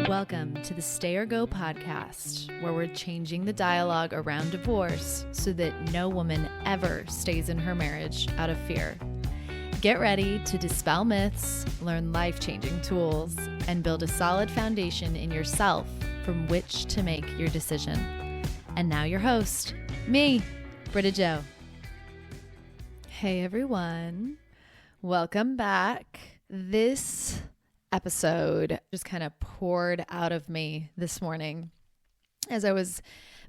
Welcome to the Stay or Go podcast, where we're changing the dialogue around divorce so that no woman ever stays in her marriage out of fear. Get ready to dispel myths, learn life-changing tools, and build a solid foundation in yourself from which to make your decision. And now your host, me, Britta Jo. Hey everyone, welcome back. This episode just kind of poured out of me this morning as I was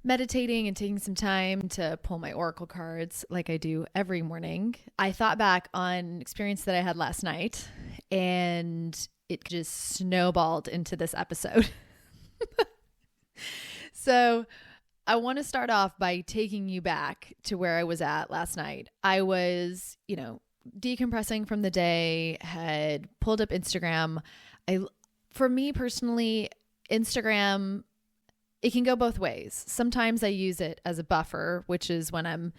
meditating and taking some time to pull my oracle cards like I do every morning. I thought back on an experience that I had last night and it just snowballed into this episode. So I want to start off by taking you back to where I was at last night. I was, decompressing from the day, had pulled up Instagram. For me personally, Instagram, it can go both ways. Sometimes I use it as a buffer, which is when I'm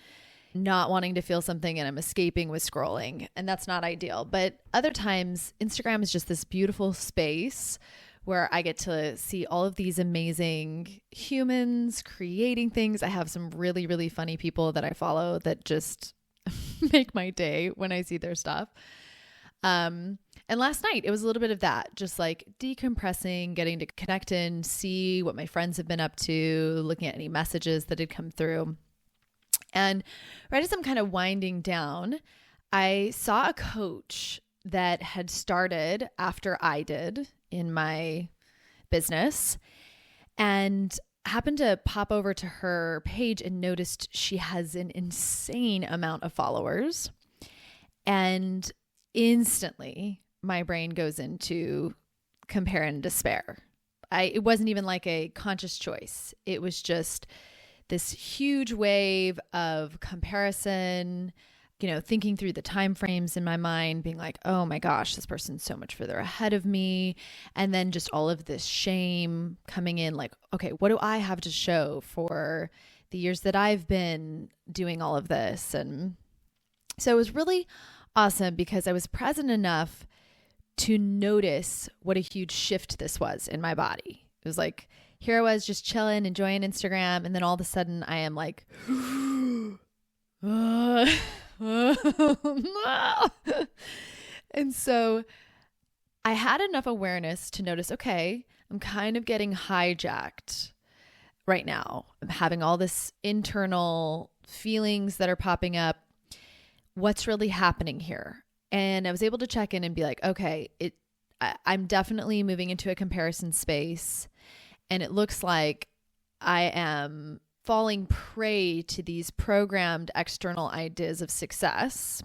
not wanting to feel something and I'm escaping with scrolling, and that's not ideal. But other times, Instagram is just this beautiful space where I get to see all of these amazing humans creating things. I have some really, really funny people that I follow that just make my day when I see their stuff. And last night it was a little bit of that, just like decompressing, getting to connect and see what my friends have been up to, looking at any messages that had come through. And right as I'm kind of winding down, I saw a coach that had started after I did in my business and happened to pop over to her page and noticed she has an insane amount of followers. And instantly my brain goes into compare and despair. It wasn't even like a conscious choice. It was just this huge wave of comparison, thinking through the time frames in my mind, being like, oh my gosh, this person's so much further ahead of me. And then just all of this shame coming in, like, okay, what do I have to show for the years that I've been doing all of this? And so it was really awesome because I was present enough to notice what a huge shift this was in my body. It was like, here I was just chilling, enjoying Instagram. And then all of a sudden I am like, and so I had enough awareness to notice, okay, I'm kind of getting hijacked right now. I'm having all this internal feelings that are popping up. What's really happening here? And I was able to check in and be like, okay, I'm definitely moving into a comparison space. And it looks like I am falling prey to these programmed external ideas of success,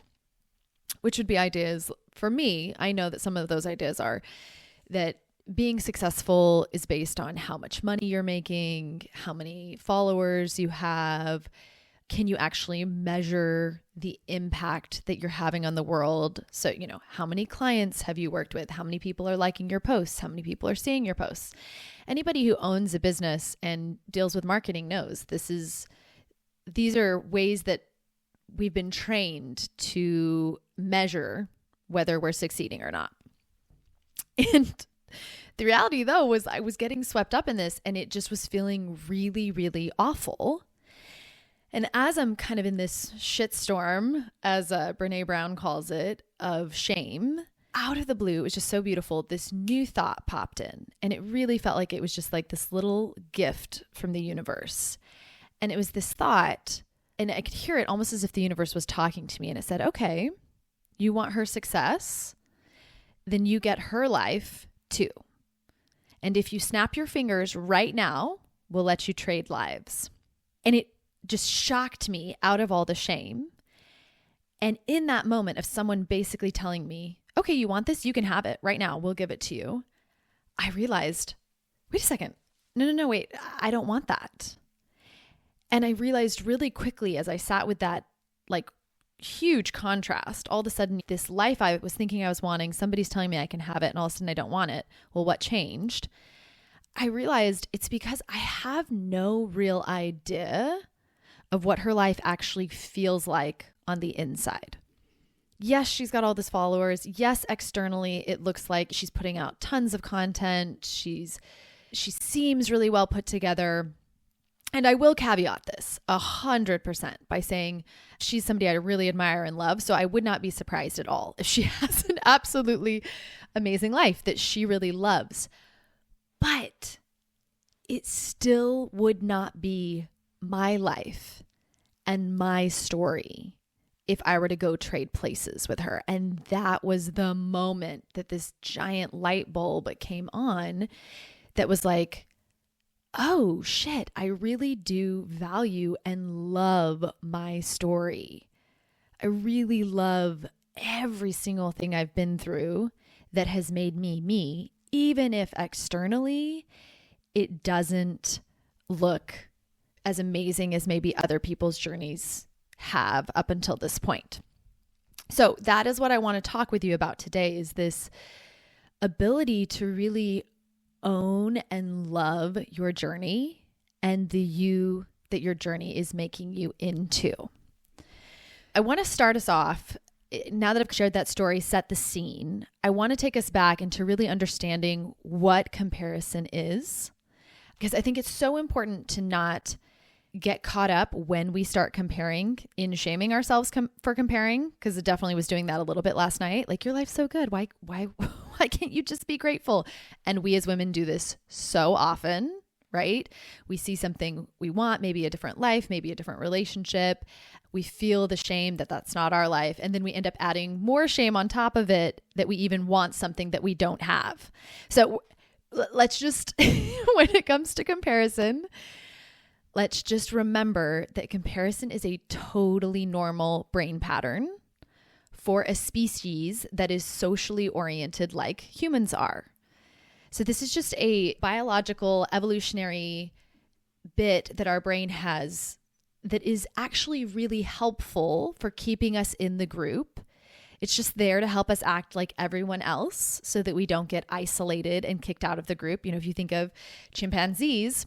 which would be ideas for me. I know that some of those ideas are that being successful is based on how much money you're making, how many followers you have. Can you actually measure the impact that you're having on the world? So, how many clients have you worked with? How many people are liking your posts? How many people are seeing your posts? Anybody who owns a business and deals with marketing knows these are ways that we've been trained to measure whether we're succeeding or not. And the reality though was I was getting swept up in this and it just was feeling really, really awful. And as I'm kind of in this shitstorm, as Brene Brown calls it, of shame, out of the blue, it was just so beautiful. This new thought popped in and it really felt like it was just like this little gift from the universe. And it was this thought, and I could hear it almost as if the universe was talking to me. And it said, okay, you want her success, then you get her life too. And if you snap your fingers right now, we'll let you trade lives. And it just shocked me out of all the shame. And in that moment of someone basically telling me, okay, you want this? You can have it right now. We'll give it to you. I realized, wait a second. No, wait. I don't want that. And I realized really quickly as I sat with that like huge contrast, all of a sudden this life I was thinking I was wanting, somebody's telling me I can have it and all of a sudden I don't want it. Well, what changed? I realized it's because I have no real idea of what her life actually feels like on the inside. yes, she's got all these followers. Yes, externally, it looks like she's putting out tons of content. She seems really well put together. And I will caveat this 100% by saying she's somebody I really admire and love. So I would not be surprised at all if she has an absolutely amazing life that she really loves. But it still would not be my life and my story if I were to go trade places with her. And that was the moment that this giant light bulb came on that was like, oh shit, I really do value and love my story. I really love every single thing I've been through that has made me me, even if externally it doesn't look as amazing as maybe other people's journeys have up until this point. So that is what I want to talk with you about today, is this ability to really own and love your journey and the you that your journey is making you into. I want to start us off, now that I've shared that story, set the scene. I want to take us back into really understanding what comparison is, because I think it's so important to not get caught up when we start comparing in shaming ourselves for comparing, because it definitely was doing that a little bit last night. Like, your life's so good. Why can't you just be grateful? And we as women do this so often, right? We see something we want, maybe a different life, maybe a different relationship. We feel the shame that that's not our life. And then we end up adding more shame on top of it that we even want something that we don't have. So let's just, when it comes to comparison, let's just remember that comparison is a totally normal brain pattern for a species that is socially oriented like humans are. So this is just a biological, evolutionary bit that our brain has that is actually really helpful for keeping us in the group. It's just there to help us act like everyone else so that we don't get isolated and kicked out of the group. You know, if you think of chimpanzees,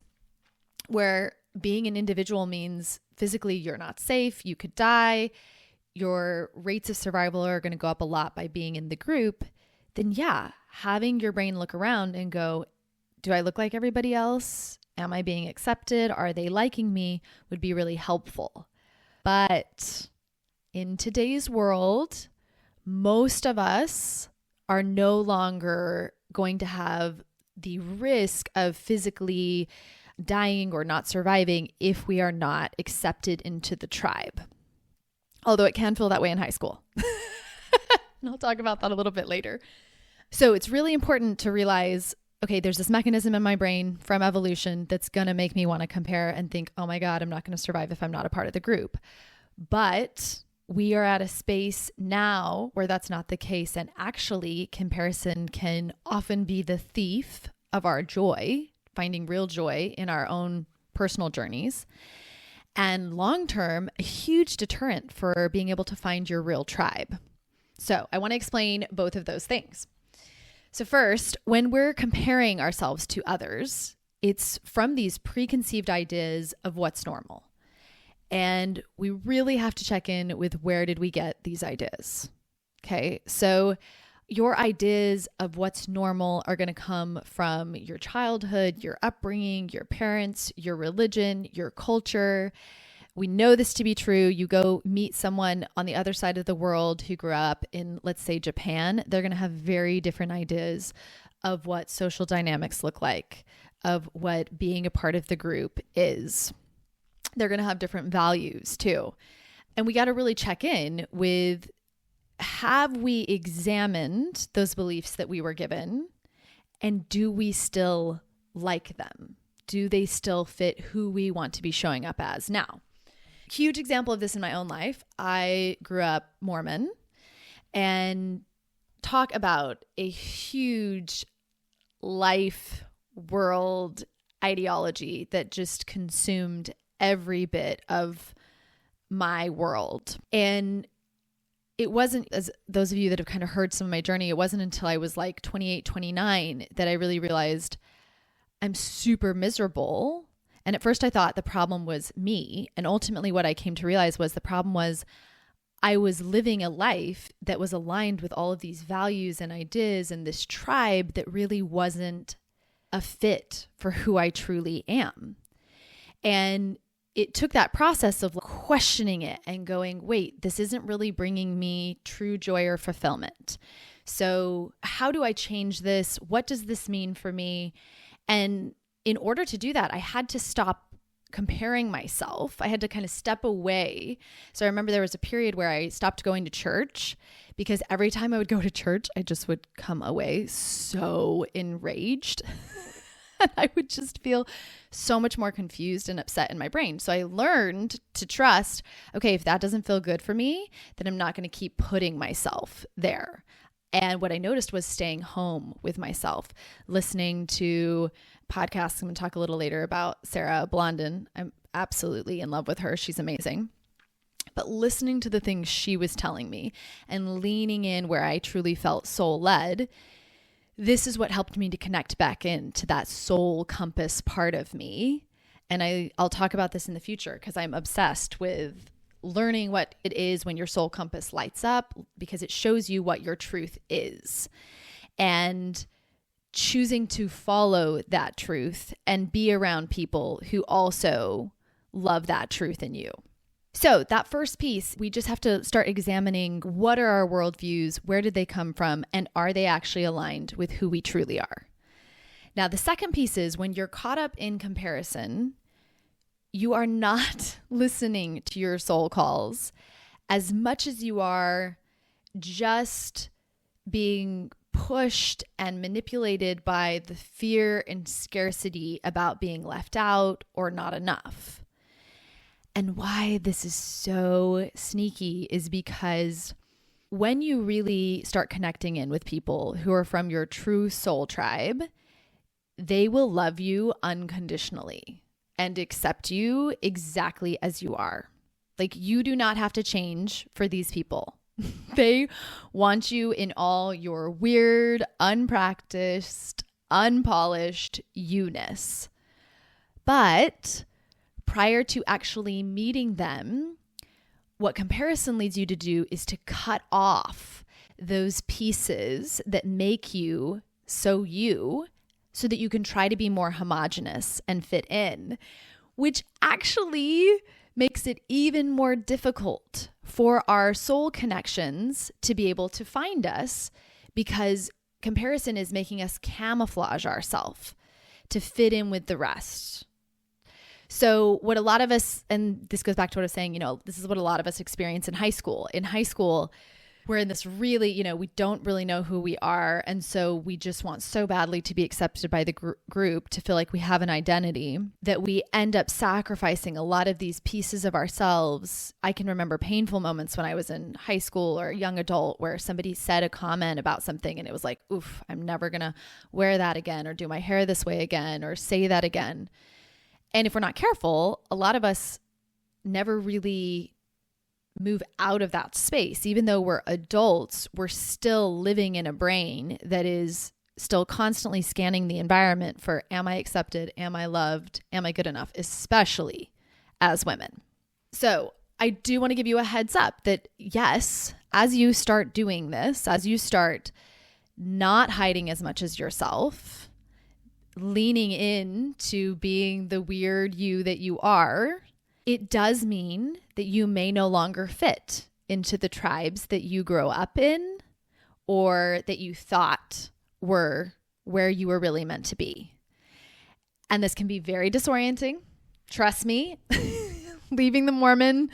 where being an individual means physically you're not safe, you could die, your rates of survival are going to go up a lot by being in the group, then yeah, having your brain look around and go, do I look like everybody else? Am I being accepted? Are they liking me? Would be really helpful. But in today's world, most of us are no longer going to have the risk of physically dying or not surviving if we are not accepted into the tribe. Although it can feel that way in high school. And I'll talk about that a little bit later. So it's really important to realize, okay, there's this mechanism in my brain from evolution that's going to make me want to compare and think, oh my God, I'm not going to survive if I'm not a part of the group. But we are at a space now where that's not the case. And actually, comparison can often be the thief of our joy, finding real joy in our own personal journeys. And long-term, a huge deterrent for being able to find your real tribe. So I want to explain both of those things. So first, when we're comparing ourselves to others, it's from these preconceived ideas of what's normal. And we really have to check in with, where did we get these ideas? Okay, so your ideas of what's normal are going to come from your childhood, your upbringing, your parents, your religion, your culture. We know this to be true. You go meet someone on the other side of the world who grew up in, let's say, Japan. They're going to have very different ideas of what social dynamics look like, of what being a part of the group is. They're going to have different values too. And we got to really check in with, have we examined those beliefs that we were given, and do we still like them? Do they still fit who we want to be showing up as? Now, huge example of this in my own life. I grew up Mormon, and talk about a huge life world ideology that just consumed every bit of my world. And it wasn't, as those of you that have kind of heard some of my journey, it wasn't until I was like 28, 29 that I really realized I'm super miserable. And at first I thought the problem was me. And ultimately what I came to realize was the problem was I was living a life that was aligned with all of these values and ideas and this tribe that really wasn't a fit for who I truly am. And it took that process of questioning it and going, wait, this isn't really bringing me true joy or fulfillment. So how do I change this? What does this mean for me? And in order to do that, I had to stop comparing myself. I had to kind of step away. So I remember there was a period where I stopped going to church because every time I would go to church, I just would come away so enraged. And I would just feel so much more confused and upset in my brain. So I learned to trust, okay, if that doesn't feel good for me, then I'm not going to keep putting myself there. And what I noticed was staying home with myself, listening to podcasts. I'm going to talk a little later about Sarah Blondin. I'm absolutely in love with her. She's amazing. But listening to the things she was telling me and leaning in where I truly felt soul led, this is what helped me to connect back into that soul compass part of me. And I'll talk about this in the future because I'm obsessed with learning what it is when your soul compass lights up, because it shows you what your truth is, and choosing to follow that truth and be around people who also love that truth in you. So that first piece, we just have to start examining what are our worldviews, where did they come from, and are they actually aligned with who we truly are? Now, the second piece is when you're caught up in comparison, you are not listening to your soul calls as much as you are just being pushed and manipulated by the fear and scarcity about being left out or not enough. And why this is so sneaky is because when you really start connecting in with people who are from your true soul tribe, they will love you unconditionally and accept you exactly as you are. Like, you do not have to change for these people. They want you in all your weird, unpracticed, unpolished you-ness. But prior to actually meeting them, what comparison leads you to do is to cut off those pieces that make you so that you can try to be more homogenous and fit in, which actually makes it even more difficult for our soul connections to be able to find us, because comparison is making us camouflage ourselves to fit in with the rest. So what a lot of us, and this goes back to what I was saying, this is what a lot of us experience in high school. In high school, we're in this really, we don't really know who we are. And so we just want so badly to be accepted by the group, to feel like we have an identity, that we end up sacrificing a lot of these pieces of ourselves. I can remember painful moments when I was in high school or young adult where somebody said a comment about something and it was like, oof, I'm never going to wear that again, or do my hair this way again, or say that again. And if we're not careful, a lot of us never really move out of that space. Even though we're adults, we're still living in a brain that is still constantly scanning the environment for, am I accepted? Am I loved? Am I good enough? Especially as women. So I do want to give you a heads up that yes, as you start doing this, as you start not hiding as much as yourself, leaning in to being the weird you that you are, it does mean that you may no longer fit into the tribes that you grow up in or that you thought were where you were really meant to be. And this can be very disorienting. Trust me, leaving the Mormon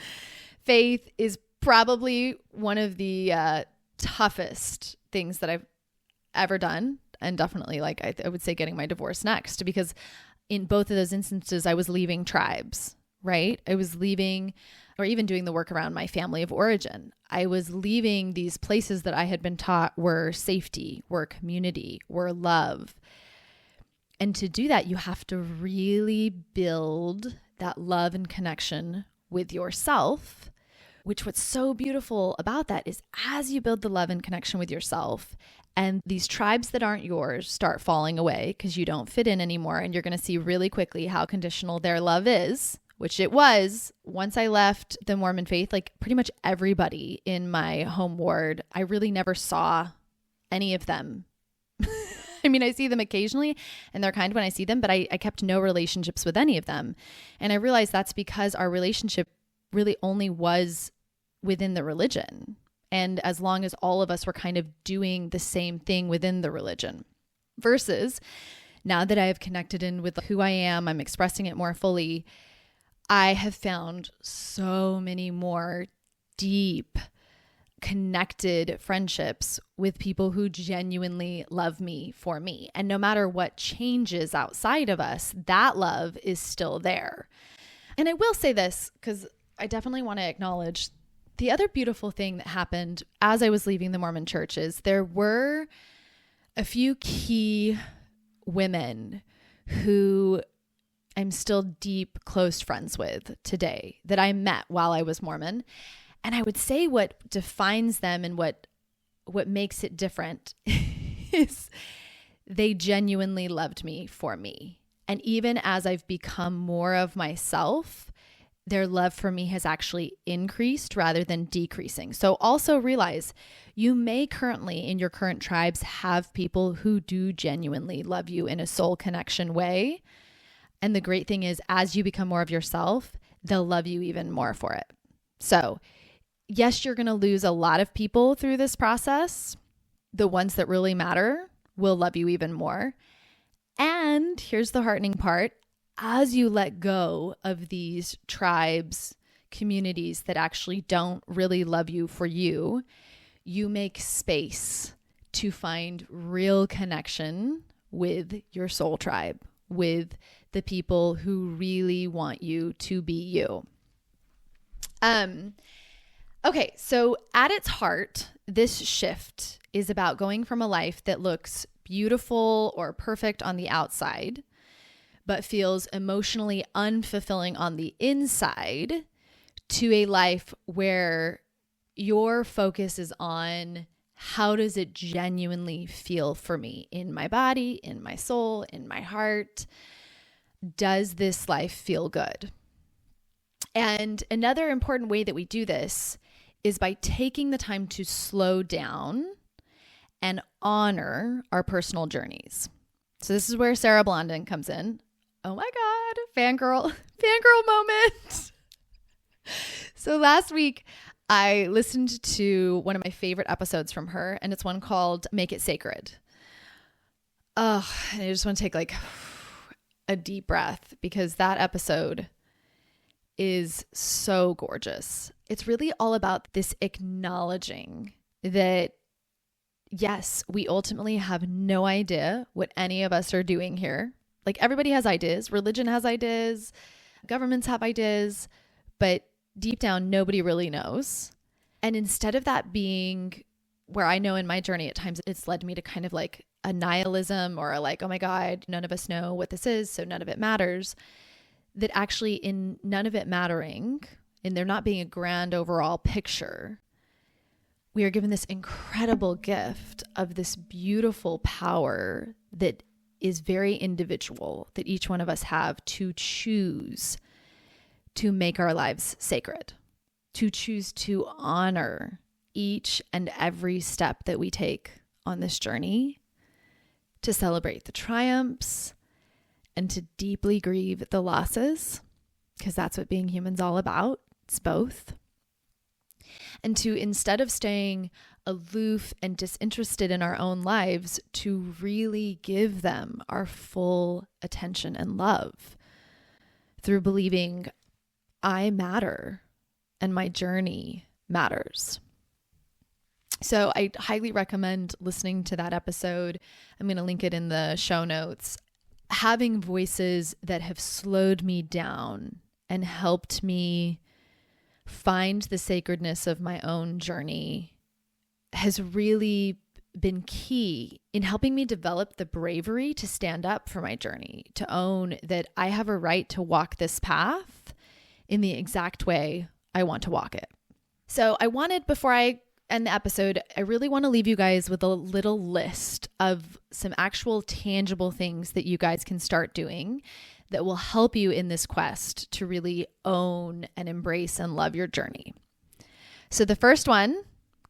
faith is probably one of the toughest things that I've ever done. And definitely, I would say, getting my divorce next, because in both of those instances, I was leaving tribes. Right? I was leaving, or even doing the work around my family of origin. I was leaving these places that I had been taught were safety, were community, were love. And to do that, you have to really build that love and connection with yourself, which what's so beautiful about that is as you build the love and connection with yourself, and these tribes that aren't yours start falling away because you don't fit in anymore, and you're going to see really quickly how conditional their love is, which it was. Once I left the Mormon faith, like pretty much everybody in my home ward, I really never saw any of them. I mean, I see them occasionally and they're kind when I see them, but I kept no relationships with any of them. And I realized that's because our relationship really only was within the religion. And as long as all of us were kind of doing the same thing within the religion, versus now that I have connected in with who I am, I'm expressing it more fully. I have found so many more deep, connected friendships with people who genuinely love me for me. And no matter what changes outside of us, that love is still there. And I will say this because I definitely want to acknowledge the other beautiful thing that happened as I was leaving the Mormon church is there were a few key women who I'm still deep, close friends with today that I met while I was Mormon. And I would say what defines them and what makes it different is they genuinely loved me for me. And even as I've become more of myself, their love for me has actually increased rather than decreasing. So also realize you may currently in your current tribes have people who do genuinely love you in a soul connection way. And the great thing is as you become more of yourself, they'll love you even more for it. So yes, you're going to lose a lot of people through this process. The ones that really matter will love you even more. And here's the heartening part. As you let go of these tribes, communities that actually don't really love you for you, you make space to find real connection with your soul tribe, with the people who really want you to be you. Okay, so at its heart, this shift is about going from a life that looks beautiful or perfect on the outside, but feels emotionally unfulfilling on the inside, to a life where your focus is on how does it genuinely feel for me in my body, in my soul, in my heart? Does this life feel good? And another important way that we do this is by taking the time to slow down and honor our personal journeys. So this is where Sarah Blondin comes in. Oh my God, fangirl moment. So last week, I listened to one of my favorite episodes from her, and it's one called Make It Sacred. Oh, and I just want to take like a deep breath because that episode is so gorgeous. It's really all about this acknowledging that, yes, we ultimately have no idea what any of us are doing here. Like everybody has ideas, religion has ideas, governments have ideas, but deep down, nobody really knows. And instead of that being where I know in my journey at times, it's led me to kind of like a nihilism or like, oh my God, none of us know what this is, so none of it matters. That actually in none of it mattering, and there not being a grand overall picture, we are given this incredible gift of this beautiful power that is very individual, that each one of us have to choose to make our lives sacred, to choose to honor each and every step that we take on this journey, to celebrate the triumphs and to deeply grieve the losses, because that's what being human's all about. It's both. And to, instead of staying aloof and disinterested in our own lives, to really give them our full attention and love through believing I matter and my journey matters. So I highly recommend listening to that episode. I'm going to link it in the show notes. Having voices that have slowed me down and helped me find the sacredness of my own journey has really been key in helping me develop the bravery to stand up for my journey, to own that I have a right to walk this path in the exact way I want to walk it. So I wanted, before I end the episode, I really want to leave you guys with a little list of some actual tangible things that you guys can start doing that will help you in this quest to really own and embrace and love your journey. So the first one,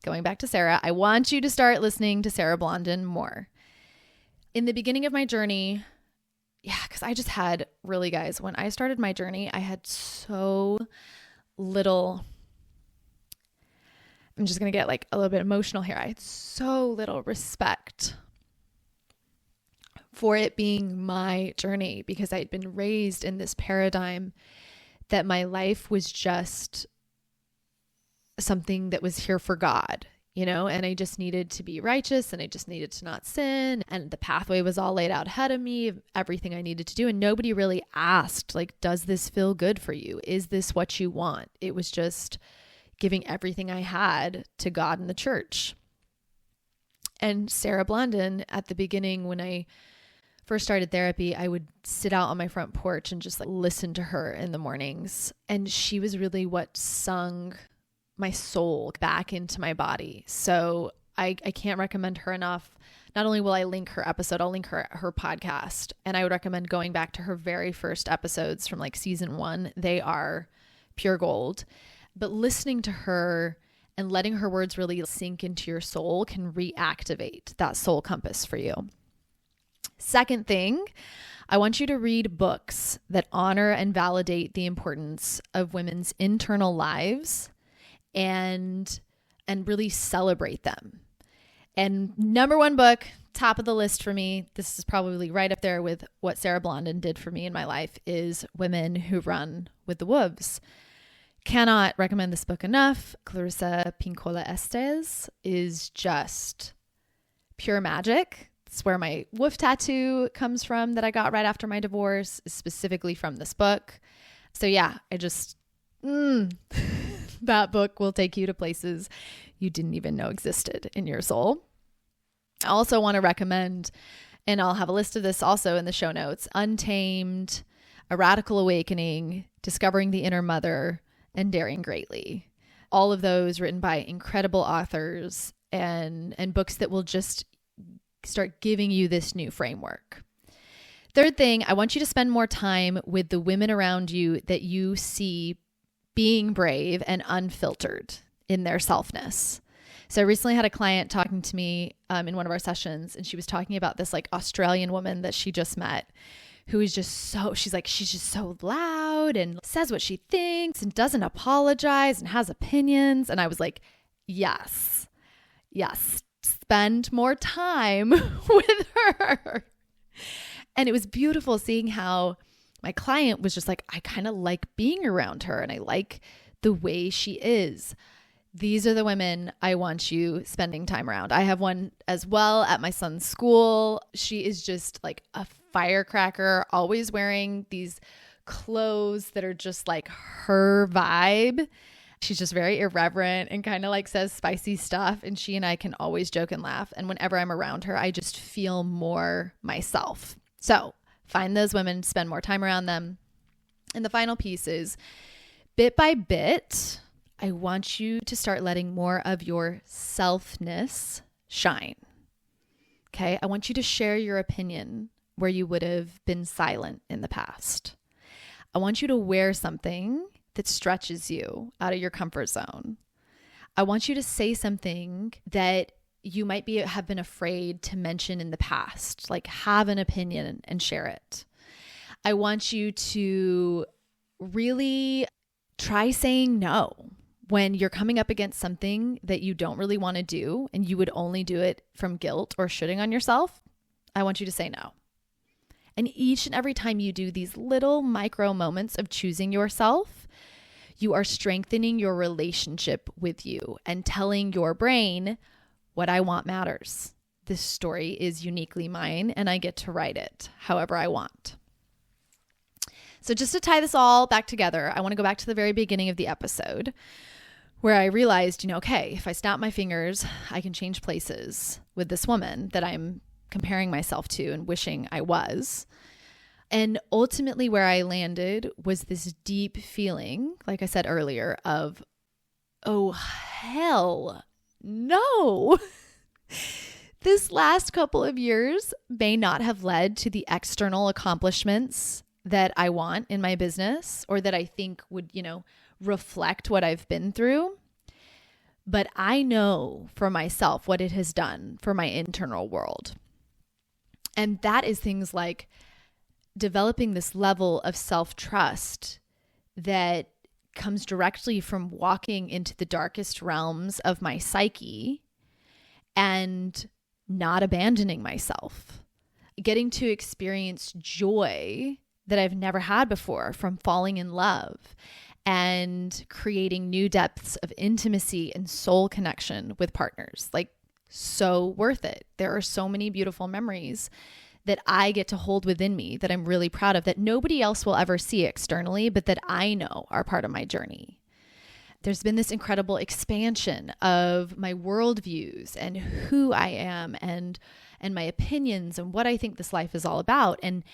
going back to Sarah, I want you to start listening to Sarah Blondin more. In the beginning of my journey, because I just had really, guys, when I started my journey, I had so little, I'm just going to get like a little bit emotional here. I had so little respect for it being my journey because I'd been raised in this paradigm that my life was just something that was here for God, and I just needed to be righteous and I just needed to not sin. And the pathway was all laid out ahead of me, everything I needed to do. And nobody really asked, like, does this feel good for you? Is this what you want? It was just giving everything I had to God and the church. And Sarah Blondin, at the beginning, when I first started therapy, I would sit out on my front porch and just like listen to her in the mornings. And she was really what sung my soul back into my body. So I can't recommend her enough. Not only will I link her episode, I'll link her podcast. And I would recommend going back to her very first episodes from like season 1. They are pure gold. But listening to her and letting her words really sink into your soul can reactivate that soul compass for you. Second thing, I want you to read books that honor and validate the importance of women's internal lives and really celebrate them. And number one book, top of the list for me, this is probably right up there with what Sarah Blondin did for me in my life, is Women Who Run with the Wolves. Cannot recommend this book enough. Clarissa Pinkola Estes is just pure magic. It's where my wolf tattoo comes from that I got right after my divorce, specifically from this book. So yeah, that book will take you to places you didn't even know existed in your soul. I also want to recommend, and I'll have a list of this also in the show notes, Untamed, A Radical Awakening, Discovering the Inner Mother, and Daring Greatly. All of those written by incredible authors and books that will just start giving you this new framework. Third thing, I want you to spend more time with the women around you that you see being brave and unfiltered in their selfness. So I recently had a client talking to me in one of our sessions, and she was talking about this like Australian woman that she just met, who is just she's just so loud and says what she thinks and doesn't apologize and has opinions. And I was like, yes, spend more time with her. And it was beautiful seeing how my client was just like, I kind of like being around her and I like the way she is. These are the women I want you spending time around. I have one as well at my son's school. She is just like a firecracker, always wearing these clothes that are just like her vibe. She's just very irreverent and kind of like says spicy stuff. And she and I can always joke and laugh. And whenever I'm around her, I just feel more myself. So find those women, spend more time around them. And the final piece is, bit by bit, I want you to start letting more of your selfness shine. Okay? I want you to share your opinion where you would have been silent in the past. I want you to wear something that stretches you out of your comfort zone. I want you to say something that you might have been afraid to mention in the past, like have an opinion and share it. I want you to really try saying no when you're coming up against something that you don't really want to do and you would only do it from guilt or shitting on yourself. I want you to say no. And each and every time you do these little micro moments of choosing yourself, you are strengthening your relationship with you and telling your brain, what I want matters. This story is uniquely mine and I get to write it however I want. So just to tie this all back together, I want to go back to the very beginning of the episode where I realized, okay, if I snap my fingers, I can change places with this woman that I'm comparing myself to and wishing I was. And ultimately where I landed was this deep feeling, like I said earlier, of, oh, hell no. This last couple of years may not have led to the external accomplishments that I want in my business or that I think would, reflect what I've been through. But I know for myself what it has done for my internal world. And that is things like developing this level of self-trust that comes directly from walking into the darkest realms of my psyche and not abandoning myself, getting to experience joy that I've never had before from falling in love and creating new depths of intimacy and soul connection with partners. Like, so worth it. There are so many beautiful memories that I get to hold within me that I'm really proud of, that nobody else will ever see externally, but that I know are part of my journey. There's been this incredible expansion of my worldviews and who I am and my opinions and what I think this life is all about. And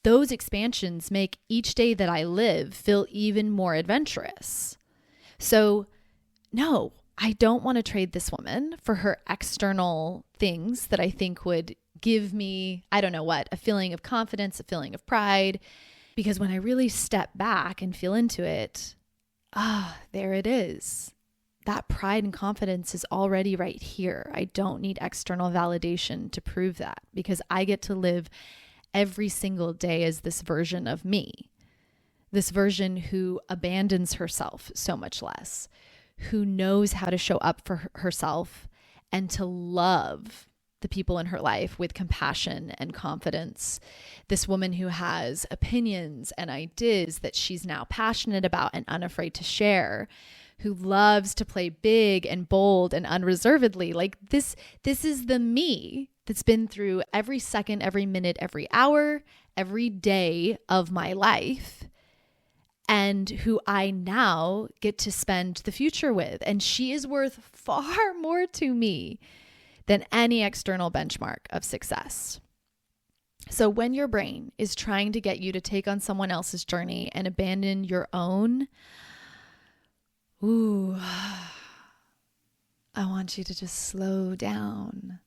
those expansions make each day that I live feel even more adventurous. So no, I don't want to trade this woman for her external things that I think would give me, I don't know what, a feeling of confidence, a feeling of pride. Because when I really step back and feel into it, there it is. That pride and confidence is already right here. I don't need external validation to prove that, because I get to live every single day as this version of me, this version who abandons herself so much less, who knows how to show up for herself and to love the people in her life with compassion and confidence. This woman who has opinions and ideas that she's now passionate about and unafraid to share, who loves to play big and bold and unreservedly. Like this is the me that's been through every second, every minute, every hour, every day of my life, and who I now get to spend the future with. And she is worth far more to me than any external benchmark of success. So when your brain is trying to get you to take on someone else's journey and abandon your own, I want you to just slow down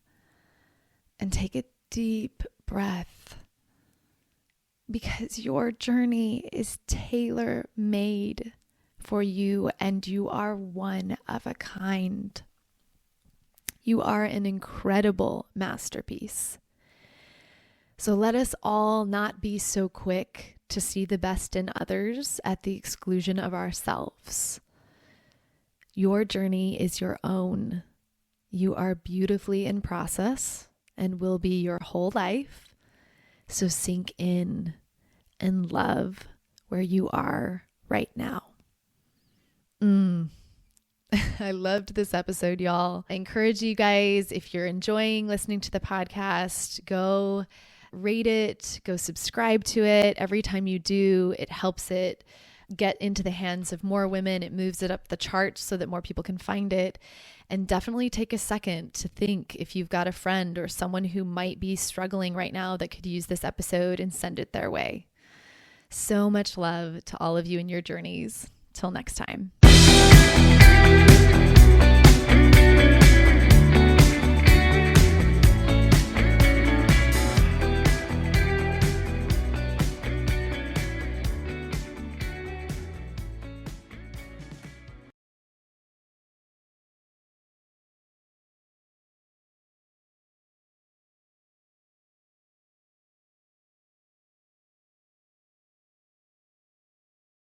and take a deep breath, because your journey is tailor-made for you and you are one of a kind. You are an incredible masterpiece. So let us all not be so quick to see the best in others at the exclusion of ourselves. Your journey is your own. You are beautifully in process and will be your whole life. So sink in and love where you are right now. I loved this episode, y'all. I encourage you guys, if you're enjoying listening to the podcast, go rate it, go subscribe to it. Every time you do, it helps it get into the hands of more women. It moves it up the charts so that more people can find it. And definitely take a second to think if you've got a friend or someone who might be struggling right now that could use this episode, and send it their way. So much love to all of you in your journeys. Till next time.